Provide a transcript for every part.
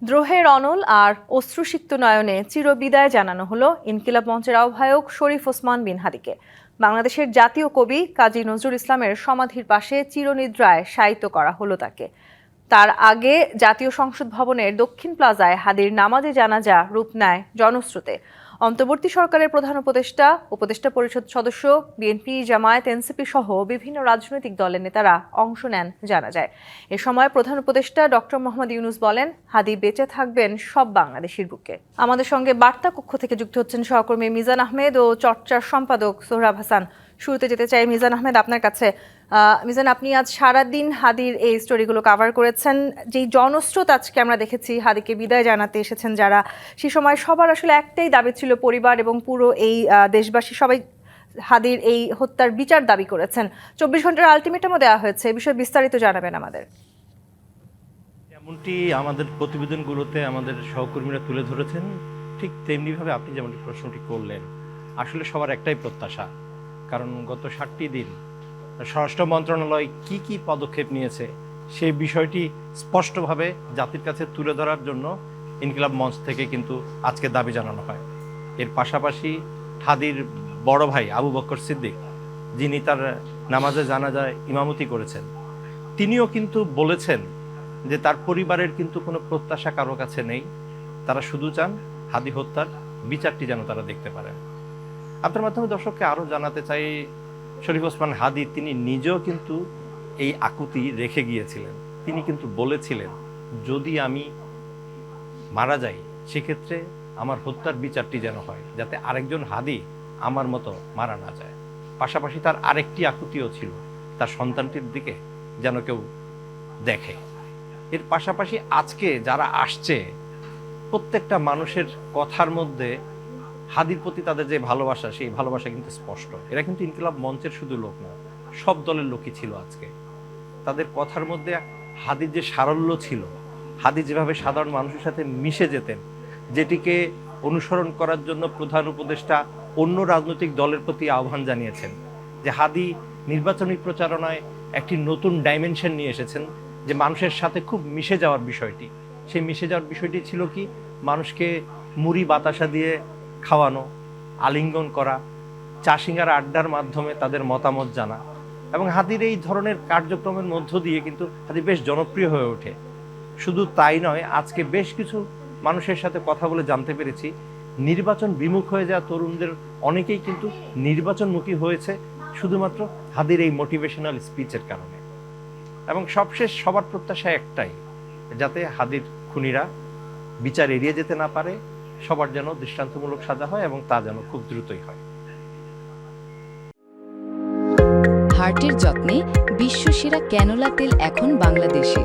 দ্রোহের অনল আর অশ্রুসিক্ত নয়নে চিরবিদায় জানানো হলো ইনকিলাব মঞ্চের আহ্বায়ক শরীফ ওসমান বিন হাদিকে। বাংলাদেশের জাতীয় কবি কাজী নজরুল ইসলামের সমাধির পাশে চিরনিদ্রায় শায়িত করা হলো তাকে। তার আগে জাতীয় সংসদ ভবনের দক্ষিণ প্লাজায় হাদির নামাজে জানাজা রূপ নেয় জনস্রোতে। অন্তর্বর্তী সরকারের প্রধান উপদেষ্টা পরিষদ সদস্য, বিএনপি, জামায়াত, এনসিপি সহ বিভিন্ন রাজনৈতিক দলের নেতারা অংশ নেন জানাজায়। এ সময় প্রধান উপদেষ্টা ডক্টর মোহাম্মদ ইউনূস বলেন, হাদি বেঁচে থাকবেন সব বাংলাদেশির বুকে। আমাদের সঙ্গে বার্তা কক্ষ থেকে যুক্ত হচ্ছেন সহকর্মী মিজান আহমেদ ও চর্চার সম্পাদক সোহরাব হাসান। শুরুতে যেতে চাই মিজান আহমেদ আপনার কাছে। মিজান, আপনি আজ সারাদিন হাদির এই স্টোরিগুলো কাভার করেছেন। যেই জনস্রোত আজকে আমরা দেখেছি হাদিকে বিদায় জানাতে এসেছেন যারা, সে সময় সবার আসলে একটাই দাবি ছিল, পরিবার এবং পুরো এই দেশবাসী সবাই হাদির এই হত্যার বিচার দাবি করেছেন। 24 ঘন্টার আলটিমেটামও দেওয়া হয়েছে। এ বিষয়ে বিস্তারিত জানাবেন আমাদের। যেমনটি আমাদের প্রতিবেদনগুলোতে আমাদের সহকর্মীরা তুলে ধরেছেন, ঠিক তেমনিভাবে আপনি যেমনটি প্রশ্নটি করলেন, আসলে সবার একটাই প্রত্যাশা। কারণ গত 7টি দিন স্বরাষ্ট্র মন্ত্রণালয় কি পদক্ষেপ নিয়েছে সেই বিষয়টি স্পষ্টভাবে জাতির কাছে তুলে ধরার জন্য ইনকিলাব মঞ্চ থেকে কিন্তু আজকে দাবি জানানো হয়। এর পাশাপাশি হাদির বড় ভাই আবু বকর সিদ্দিক, যিনি তার নামাজে জানাজায় ইমামতি করেছেন, তিনিও কিন্তু বলেছেন যে তার পরিবারের কিন্তু কোনো প্রত্যাশা কারো কাছে নেই। তারা শুধু চান হাদি হত্যার বিচারটি যেন তারা দেখতে পারেন। আপনার মাধ্যমে দর্শককে আরও জানাতে চাই, শরীফ ওসমান হাদি তিনি নিজেও কিন্তু এই আকুতি রেখে গিয়েছিলেন। তিনি কিন্তু বলেছিলেন, যদি আমি মারা যাই সেক্ষেত্রে আমার হত্যার বিচারটি যেন হয়, যাতে আরেকজন হাদি আমার মতো মারা না যায়। পাশাপাশি তার আরেকটি আকুতিও ছিল, তার সন্তানটির দিকে যেন কেউ দেখে। এর পাশাপাশি আজকে যারা আসছে, প্রত্যেকটা মানুষের কথার মধ্যে হাদির প্রতি তাদের যে ভালোবাসা, সেই ভালোবাসা কিন্তু স্পষ্ট। এরা কিন্তু ইনকিলাব মঞ্চের শুধু লোক না, সব দলের লোকই ছিল আজকে। তাদের কথার মধ্যে হাদির যে সারল্য ছিল, হাদি যেভাবে সাধারণ মানুষের সাথে মিশে যেতেন, যেটিকে অনুসরণ করার জন্য প্রধান উপদেষ্টা অন্য রাজনৈতিক দলের প্রতি আহ্বান জানিয়েছেন। যে হাদি নির্বাচনী প্রচারণায় একটি নতুন ডাইমেনশন নিয়ে এসেছেন, যে মানুষের সাথে খুব মিশে যাওয়ার বিষয়টি। সেই মিশে যাওয়ার বিষয়টি ছিল কি, মানুষকে মুড়ি বাতাসা দিয়ে খাওয়ানো, আলিঙ্গন করা, চা সিঙ্গার আড্ডার মাধ্যমে তাদের মতামত জানা। এবং হাদির এই ধরনের কার্যক্রমের মধ্য দিয়ে কিন্তু হাদি বেশ জনপ্রিয় হয়ে ওঠে। শুধু তাই নয়, আজকে বেশ কিছু মানুষের সাথে কথা বলে জানতে পেরেছি, নির্বাচন বিমুখ হয়ে যাওয়া তরুণদের অনেকেই কিন্তু নির্বাচনমুখী হয়েছে শুধুমাত্র হাদির এই মোটিভেশনাল স্পিচের কারণে। এবং সবশেষ সবার প্রত্যাশা একটাই, যাতে হাদির খুনিরা বিচার এড়িয়ে যেতে না পারে, সবার যেন দৃষ্টান্তমূলক সাজা হয় এবং তা যেন খুব দ্রুতই হয়। হার্টের যত্নে বিশ্বসেরা ক্যানোলা তেল এখন বাংলাদেশে।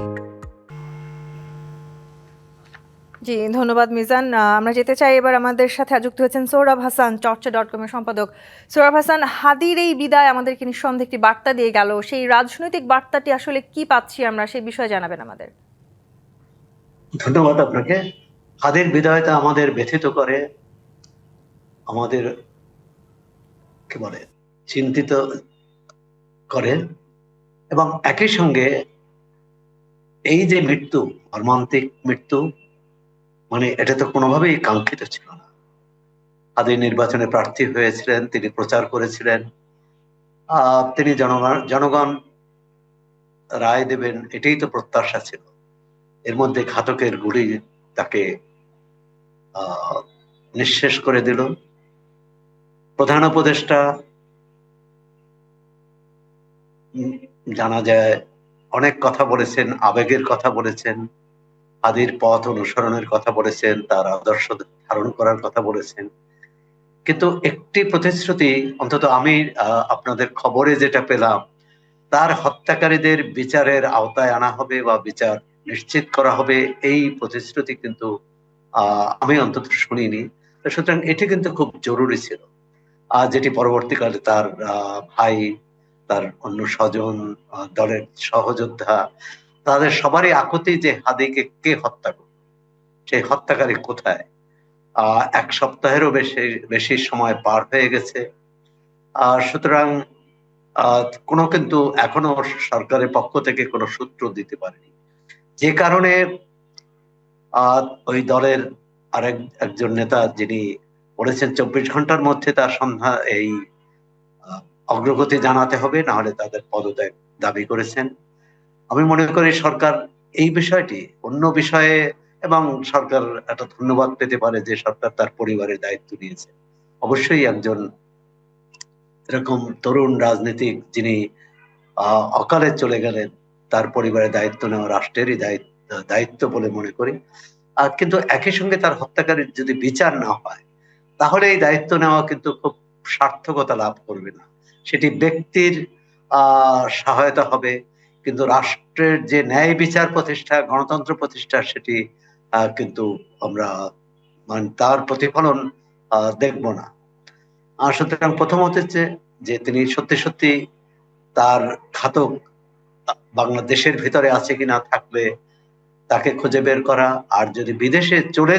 জি, ধন্যবাদ মিজান। আমরা যেতে চাই এবার, আমাদের সাথে যুক্ত হয়েছেন সোহরাব হাসান, চর্চা.com এর সম্পাদক। সোহরাব হাসান, হাদির এই বিদায় আমাদেরকে নিঃসন্দেহে একটি বার্তা দিয়ে গেল। সেই রাজনৈতিক বার্তাটি আসলে কি পাচ্ছি আমরা, সেই বিষয়ে জানাবেন আমাদের। ধন্যবাদ আপনাকে। হাদির বিদায়টা আমাদের ব্যথিত করে, আমাদের কি বলে চিন্তিত করে, এবং একই সঙ্গে এই যে মৃত্যু, মর্মান্তিক মৃত্যু, মানে এটা তো কোনোভাবেই কাঙ্ক্ষিত ছিল না। হাদি নির্বাচনে প্রার্থী হয়েছিলেন, তিনি প্রচার করেছিলেন, তিনি জনগণ রায় দেবেন, এটাই তো প্রত্যাশা ছিল। এর মধ্যে ঘাতকের গুলি তাকে নিঃশেষ করে দিল। প্রধান উপদেষ্টা জানা যায় অনেক কথা বলেছেন, আবেগের কথা বলেছেন, হাদির পথ অনুসরণের কথা বলেছেন, তার আদর্শ ধারণ করার কথা বলেছেন। কিন্তু একটি প্রতিশ্রুতি অন্তত আমি আপনাদের খবরে যেটা পেলাম, তার হত্যাকারীদের বিচারের আওতায় আনা হবে বা বিচার নিশ্চিত করা হবে, এই প্রতিশ্রুতি কিন্তু আমি অন্তত শুনিনি। সুতরাং এটি কিন্তু খুব জরুরি ছিল, যেটি পরবর্তীকালে তার ভাই, তার অন্য স্বজন, দলের সহযোদ্ধা, তাদের সবারই আকুতি যে হাদিকে কে হত্যা করবে, সেই হত্যাকারী কোথায়। 1 সপ্তাহেরও বেশি সময় পার হয়ে গেছে। সুতরাং কোনো কিন্তু এখনো সরকারের পক্ষ থেকে কোনো সূত্র দিতে পারেনি, যে কারণে ওই দলের একজন নেতা যিনি বলেছেন 24 ঘন্টার মধ্যে তার এই আহ, অগ্রগতি জানাতে হবে, না হলে তাদের পদত্যাগ দাবি করেছেন। আমি মনে করি সরকার এই বিষয়টি অন্য বিষয়ে, এবং সরকার একটা ধন্যবাদ পেতে পারে যে সরকার তার পরিবারের দায়িত্ব নিয়েছে। অবশ্যই একজন এরকম তরুণ রাজনীতিক যিনি অকালে চলে গেলেন, তার পরিবারের দায়িত্ব নেওয়া রাষ্ট্রেরই দায়িত্ব বলে মনে করি। কিন্তু একই সঙ্গে তার হত্যাকারীর যদি বিচার না হয়, তাহলে এই দায়িত্ব নেওয়া কিন্তু খুব সার্থকতা লাভ করবে না। সেটি ব্যক্তির সহায়তা হবে, কিন্তু রাষ্ট্রের যে ন্যায় বিচার প্রতিষ্ঠা, গণতন্ত্র প্রতিষ্ঠা, সেটি কিন্তু আমরা মানে তার প্রতিফলন দেখব না। সুতরাং প্রথমত হচ্ছে যে তিনি সত্যি সত্যি তার ঘাতক বাংলাদেশের ভিতরে আছে কিনা, থাকলে তাকে খুঁজে বের করা, আর যদি বিদেশে চলে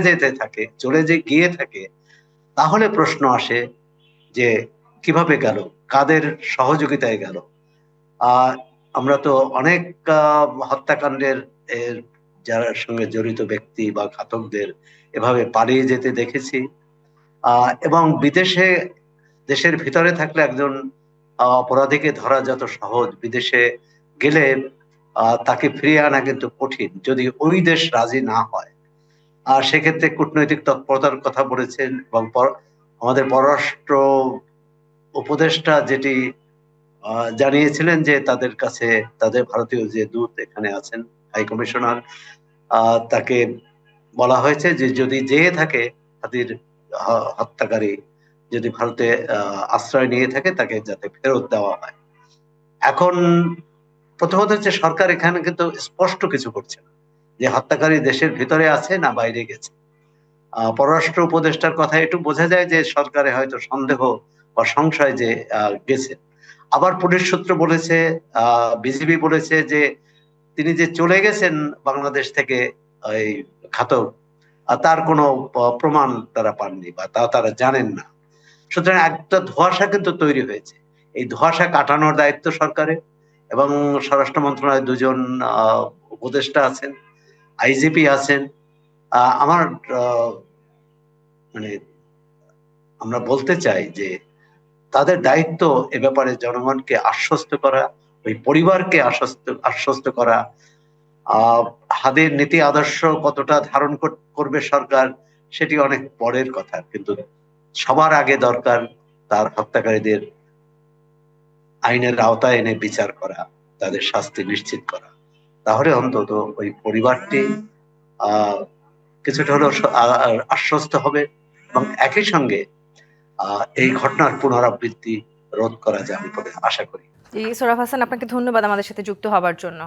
গিয়ে থাকে, তাহলে প্রশ্ন আসে যে কিভাবে গেল, কাদের সহযোগিতায় গেল। আহ আমরা তো অনেক হত্যাকাণ্ডের যার সঙ্গে জড়িত ব্যক্তি বা ঘাতকদের এভাবে পালিয়ে যেতে দেখেছি। এবং বিদেশে, দেশের ভিতরে থাকলে একজন অপরাধীকে ধরা যত সহজ, বিদেশে গেলে তাকে ফিরিয়ে আনা কিন্তু কঠিন, যদি ওই দেশ রাজি না হয়। আর সেক্ষেত্রে কূটনৈতিক তৎপরতার কথা বলেছেন, এবং আমাদের পররাষ্ট্র উপদেষ্টা যেটি জানিয়েছিলেন যে তাদের কাছে, তাদের ভারতীয় যে দূত এখানে আছেন, হাই কমিশনার, তাকে বলা হয়েছে যে যদি যেয়ে থাকে হাদির হত্যাকারী, যদি ভারতে আশ্রয় নিয়ে থাকে, তাকে যাতে ফেরত দেওয়া হয়। এখন প্রথমত হচ্ছে সরকার এখানে কিন্তু স্পষ্ট কিছু করছে না যে হত্যাকারী দেশের ভিতরে আছে না বাইরে গেছে। পররাষ্ট্র উপদেষ্টার কথা একটু বোঝা যায় যে সরকারে হয়তো সন্দেহ বা সংশয় যে গেছে। আবার পুলিশ সূত্র বলেছে, বিজিবি বলেছে যে তিনি যে চলে গেছেন বাংলাদেশ থেকে এই ঘাতক, তার কোনো প্রমাণ তারা পাননি বা তারা জানেন না। সুতরাং একটা ধোঁয়াশা কিন্তু তৈরি হয়েছে। এই ধোঁয়াশা কাটানোর দায়িত্ব সরকারের, এবং স্বরাষ্ট্র মন্ত্রণালয়ের দুজন উপদেষ্টা আছেন, আইজিপি আছেন। আমার মানে আমরা বলতে চাই যে তাদের দায়িত্ব এ ব্যাপারে জনগণকে আশ্বস্ত করা, ওই পরিবারকে আশ্বস্ত করা। হাদির নীতি আদর্শ কতটা ধারণ করবে সরকার, সেটি অনেক পরের কথা, কিন্তু সবার আগে দরকার তার হত্যাকারীদের আইনের আওতায় এনে বিচার করা, তাদের শাস্তি নিশ্চিত করা। তাহলে অন্তত ওই পরিবারটি কিছুটা হলেও আশ্বস্ত হবে, এবং একই সঙ্গে এই ঘটনার পুনরাবৃত্তি রোধ করা যাবে বলে আশা করি। জি, সোহরাব হাসান, আপনাকে ধন্যবাদ আমাদের সাথে যুক্ত হবার জন্য।